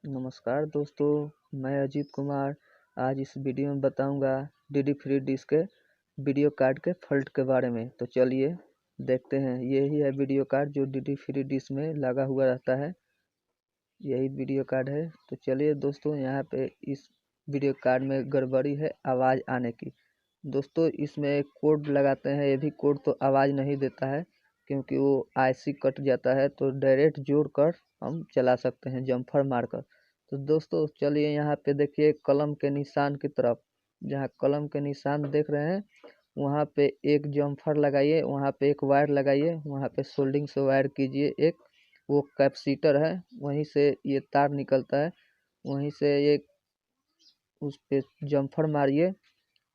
नमस्कार दोस्तों, मैं अजीत कुमार। आज इस वीडियो में बताऊंगा डीडी फ्री डिश के वीडियो कार्ड के फॉल्ट के बारे में। तो चलिए देखते हैं। यही है वीडियो कार्ड जो डीडी फ्री डिश में लगा हुआ रहता है, यही वीडियो कार्ड है। तो चलिए दोस्तों, यहाँ पे इस वीडियो कार्ड में गड़बड़ी है आवाज़ आने की। दोस्तों, इसमें एक कोड लगाते हैं, ये भी कोड तो आवाज़ नहीं देता है क्योंकि वो आईसी कट जाता है। तो डायरेक्ट जोड़ कर हम चला सकते हैं जम्फर मारकर। तो दोस्तों चलिए, यहाँ पे देखिए कलम के निशान की तरफ, जहाँ कलम के निशान देख रहे हैं वहाँ पे एक जम्फर लगाइए, वहाँ पे एक वायर लगाइए, वहाँ पे सोल्डिंग से वायर कीजिए। एक वो कैपेसिटर है, वहीं से ये तार निकलता है, वहीं से ये उस पे जम्फर मारिए।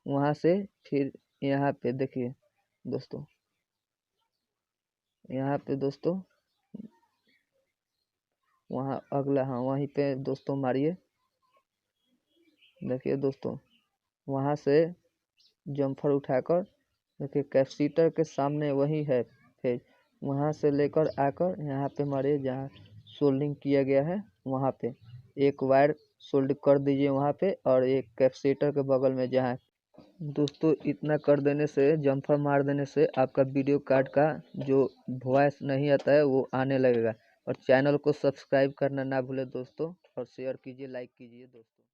वहाँ से फिर यहाँ पे देखिए दोस्तों, यहाँ पे दोस्तों वहाँ अगला, हाँ वहीं पे दोस्तों मारिए। देखिए दोस्तों, वहाँ से जम्फर उठाकर देखिए कैपेसिटर के सामने वही है, फिर वहाँ से लेकर आकर यहाँ पे मारिए जहाँ सोल्डिंग किया गया है। वहाँ पे एक वायर सोल्ड कर दीजिए वहाँ पे, और एक कैपेसिटर के बगल में जहाँ। दोस्तों इतना कर देने से, जम्फर मार देने से आपका वीडियो कार्ड का जो वॉइस नहीं आता है वो आने लगेगा। और चैनल को सब्सक्राइब करना ना भूले दोस्तों, और शेयर कीजिए, लाइक कीजिए दोस्तों।